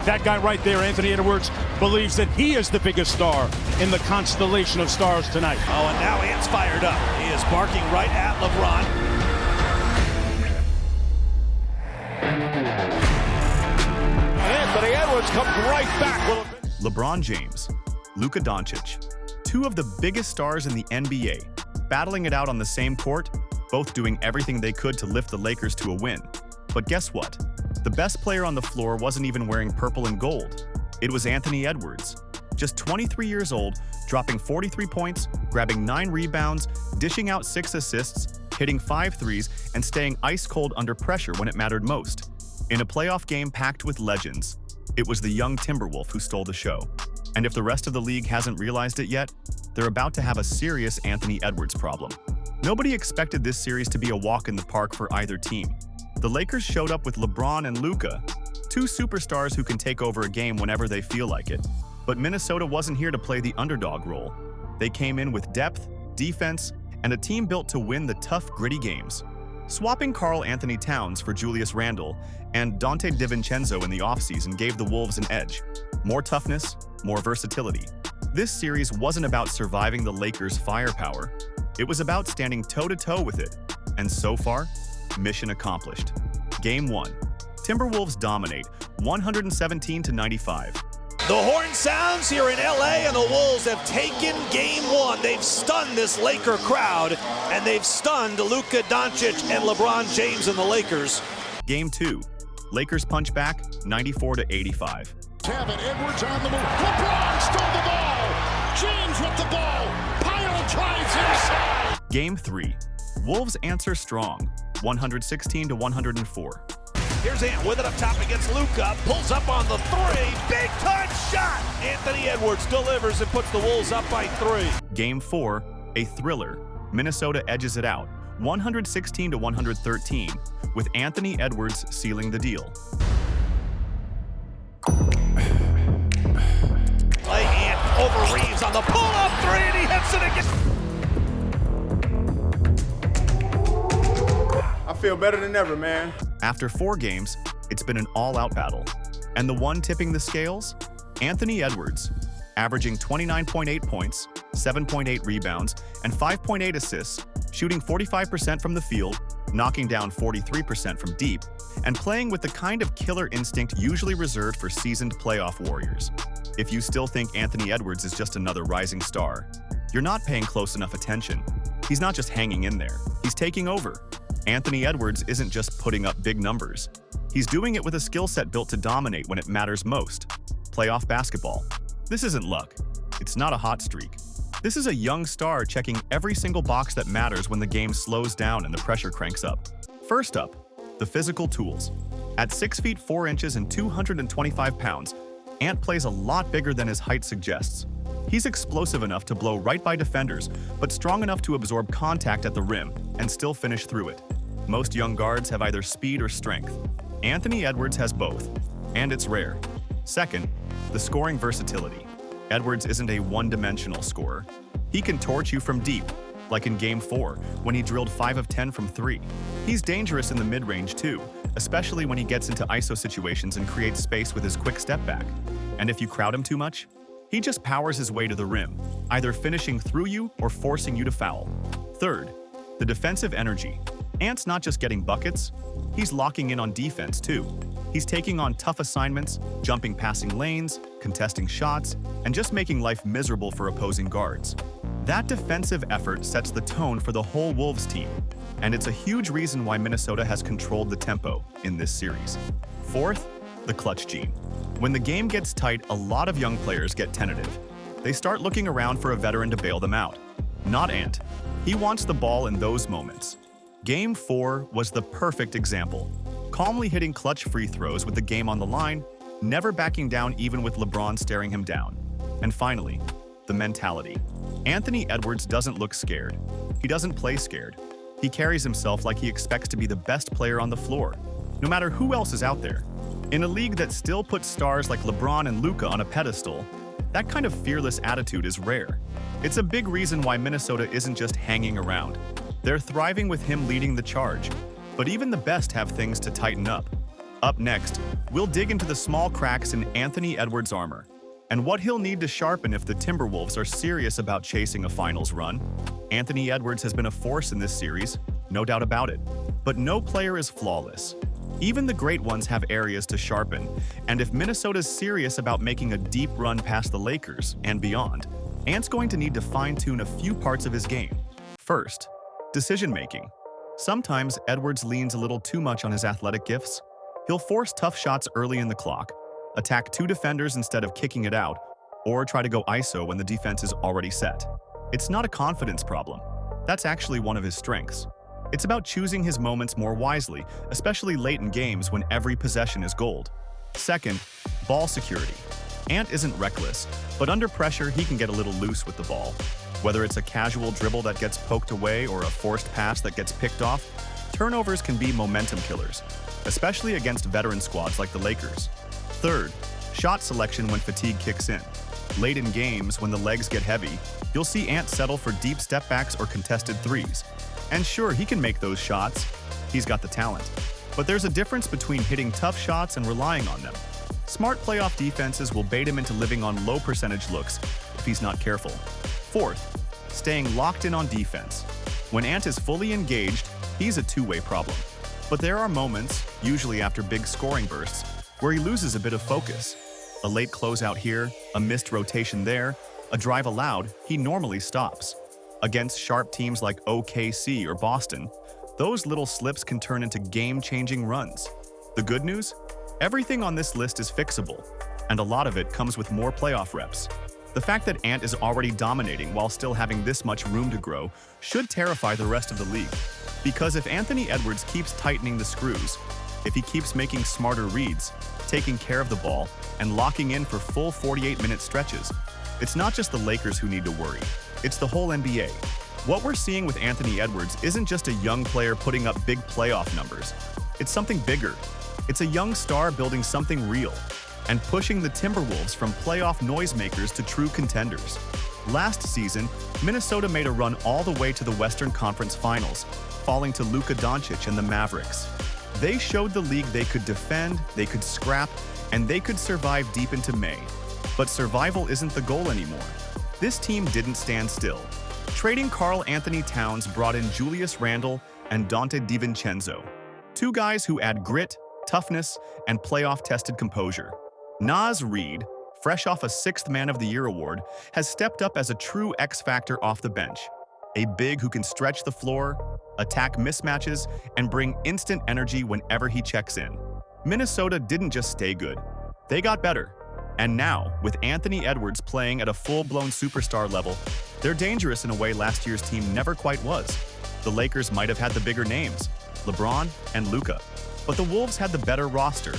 That guy right there, Anthony Edwards, believes that he is the biggest star in the constellation of stars tonight. Oh, and now Ant's fired up. He is barking right at LeBron. And Anthony Edwards comes right back. LeBron James, Luka Doncic, two of the biggest stars in the NBA, battling it out on the same court, both doing everything they could to lift the Lakers to a win. But guess what? The best player on the floor wasn't even wearing purple and gold. It was Anthony Edwards. Just 23 years old, dropping 43 points, grabbing 9 rebounds, dishing out 6 assists, hitting 5 threes, and staying ice-cold under pressure when it mattered most. In a playoff game packed with legends, it was the young Timberwolf who stole the show. And if the rest of the league hasn't realized it yet, they're about to have a serious Anthony Edwards problem. Nobody expected this series to be a walk in the park for either team. The Lakers showed up with LeBron and Luka, two superstars who can take over a game whenever they feel like it. But Minnesota wasn't here to play the underdog role. They came in with depth, defense, and a team built to win the tough, gritty games. Swapping Karl Anthony Towns for Julius Randle and Dante DiVincenzo in the offseason gave the Wolves an edge. More toughness, more versatility. This series wasn't about surviving the Lakers' firepower. It was about standing toe-to-toe with it. And so far, mission accomplished. Game 1. Timberwolves dominate, 117-95. The horn sounds here in LA, and the Wolves have taken game 1. They've stunned this Laker crowd, and they've stunned Luka Doncic and LeBron James and the Lakers. Game 2. Lakers punch back, 94-85. Edwards on the move. LeBron stole the ball. James with the ball. Pyle tries inside. Game 3. Wolves answer strong, 116-104. Here's Ant with it up top against Luka. Pulls up on the 3. Big time shot. Anthony Edwards delivers and puts the Wolves up by 3. Game 4. A thriller. Minnesota edges it out, 116-113, with Anthony Edwards sealing the deal. Play Ant over Reeves on the pull-up 3, and he hits it again. I feel better than ever, man. After 4 games, it's been an all-out battle. And the one tipping the scales? Anthony Edwards, averaging 29.8 points, 7.8 rebounds, and 5.8 assists, shooting 45% from the field, knocking down 43% from deep, and playing with the kind of killer instinct usually reserved for seasoned playoff warriors. If you still think Anthony Edwards is just another rising star, you're not paying close enough attention. He's not just hanging in there, he's taking over. Anthony Edwards isn't just putting up big numbers. He's doing it with a skill set built to dominate when it matters most. Playoff basketball. This isn't luck. It's not a hot streak. This is a young star checking every single box that matters when the game slows down and the pressure cranks up. First up, the physical tools. At 6 feet 4 inches and 225 pounds, Ant plays a lot bigger than his height suggests. He's explosive enough to blow right by defenders, but strong enough to absorb contact at the rim and still finish through it. Most young guards have either speed or strength. Anthony Edwards has both, and it's rare. Second, the scoring versatility. Edwards isn't a one-dimensional scorer. He can torch you from deep, like in Game 4, when he drilled 5 of 10 from 3. He's dangerous in the mid-range too, especially when he gets into ISO situations and creates space with his quick step back. And if you crowd him too much, he just powers his way to the rim, either finishing through you or forcing you to foul. Third, the defensive energy. Ant's not just getting buckets, he's locking in on defense too. He's taking on tough assignments, jumping passing lanes, contesting shots, and just making life miserable for opposing guards. That defensive effort sets the tone for the whole Wolves team, and it's a huge reason why Minnesota has controlled the tempo in this series. Fourth, the clutch gene. When the game gets tight, a lot of young players get tentative. They start looking around for a veteran to bail them out. Not Ant. He wants the ball in those moments. Game 4 was the perfect example. Calmly hitting clutch free throws with the game on the line, never backing down even with LeBron staring him down. And finally, the mentality. Anthony Edwards doesn't look scared. He doesn't play scared. He carries himself like he expects to be the best player on the floor, no matter who else is out there. In a league that still puts stars like LeBron and Luka on a pedestal, that kind of fearless attitude is rare. It's a big reason why Minnesota isn't just hanging around. They're thriving with him leading the charge. But even the best have things to tighten up. Up next, we'll dig into the small cracks in Anthony Edwards' armor and what he'll need to sharpen if the Timberwolves are serious about chasing a finals run. Anthony Edwards has been a force in this series, no doubt about it. But no player is flawless. Even the great ones have areas to sharpen, and if Minnesota's serious about making a deep run past the Lakers and beyond, Ant's going to need to fine-tune a few parts of his game. First, decision-making. Sometimes Edwards leans a little too much on his athletic gifts. He'll force tough shots early in the clock, attack two defenders instead of kicking it out, or try to go ISO when the defense is already set. It's not a confidence problem. That's actually one of his strengths. It's about choosing his moments more wisely, especially late in games when every possession is gold. Second, ball security. Ant isn't reckless, but under pressure he can get a little loose with the ball. Whether it's a casual dribble that gets poked away or a forced pass that gets picked off, turnovers can be momentum killers, especially against veteran squads like the Lakers. Third, shot selection when fatigue kicks in. Late in games, when the legs get heavy, you'll see Ant settle for deep step-backs or contested threes. And sure, he can make those shots. He's got the talent. But there's a difference between hitting tough shots and relying on them. Smart playoff defenses will bait him into living on low-percentage looks if he's not careful. Fourth, staying locked in on defense. When Ant is fully engaged, he's a two-way problem. But there are moments, usually after big scoring bursts, where he loses a bit of focus. A late closeout here, a missed rotation there, a drive allowed, he normally stops. Against sharp teams like OKC or Boston, those little slips can turn into game-changing runs. The good news? Everything on this list is fixable, and a lot of it comes with more playoff reps. The fact that Ant is already dominating while still having this much room to grow should terrify the rest of the league. Because if Anthony Edwards keeps tightening the screws, if he keeps making smarter reads, taking care of the ball, and locking in for full 48-minute stretches, it's not just the Lakers who need to worry. It's the whole NBA. What we're seeing with Anthony Edwards isn't just a young player putting up big playoff numbers. It's something bigger. It's a young star building something real and pushing the Timberwolves from playoff noisemakers to true contenders. Last season, Minnesota made a run all the way to the Western Conference Finals, falling to Luka Doncic and the Mavericks. They showed the league they could defend, they could scrap, and they could survive deep into May. But survival isn't the goal anymore. This team didn't stand still. Trading Karl Anthony Towns brought in Julius Randle and Dante DiVincenzo, two guys who add grit, toughness, and playoff-tested composure. Naz Reid, fresh off a Sixth Man of the Year award, has stepped up as a true X-factor off the bench. A big who can stretch the floor, attack mismatches, and bring instant energy whenever he checks in. Minnesota didn't just stay good, they got better. And now, with Anthony Edwards playing at a full-blown superstar level, they're dangerous in a way last year's team never quite was. The Lakers might have had the bigger names, LeBron and Luka, but the Wolves had the better roster,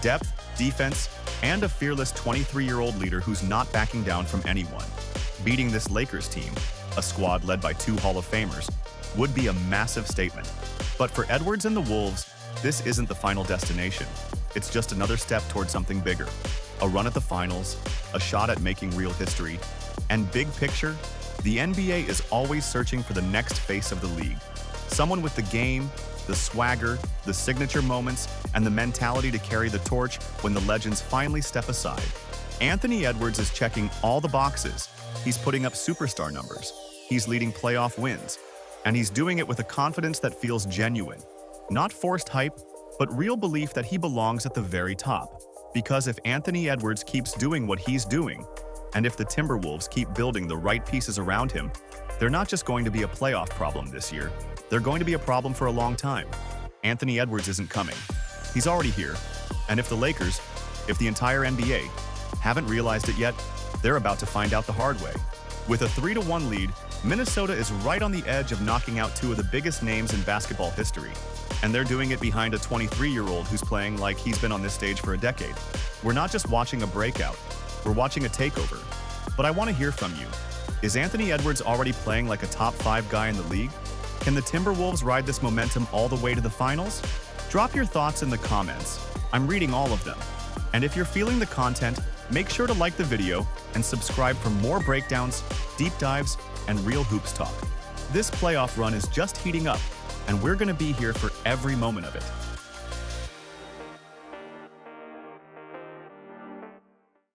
depth, defense, and a fearless 23-year-old leader who's not backing down from anyone. Beating this Lakers team, a squad led by two Hall of Famers, would be a massive statement. But for Edwards and the Wolves, this isn't the final destination. It's just another step toward something bigger. A run at the finals, a shot at making real history, and big picture, the NBA is always searching for the next face of the league. Someone with the game, the swagger, the signature moments, and the mentality to carry the torch when the legends finally step aside. Anthony Edwards is checking all the boxes. He's putting up superstar numbers. He's leading playoff wins. And he's doing it with a confidence that feels genuine. Not forced hype, but real belief that he belongs at the very top. Because if Anthony Edwards keeps doing what he's doing, and if the Timberwolves keep building the right pieces around him, they're not just going to be a playoff problem this year, they're going to be a problem for a long time. Anthony Edwards isn't coming. He's already here. And if the Lakers, if the entire NBA, haven't realized it yet, they're about to find out the hard way. With a 3-1 lead, Minnesota is right on the edge of knocking out two of the biggest names in basketball history. And they're doing it behind a 23-year-old who's playing like he's been on this stage for a decade. We're not just watching a breakout, we're watching a takeover. But I want to hear from you. Is Anthony Edwards already playing like a top 5 guy in the league? Can the Timberwolves ride this momentum all the way to the finals? Drop your thoughts in the comments. I'm reading all of them. And if you're feeling the content, make sure to like the video and subscribe for more breakdowns, deep dives, and real hoops talk. This playoff run is just heating up, and we're going to be here for every moment of it.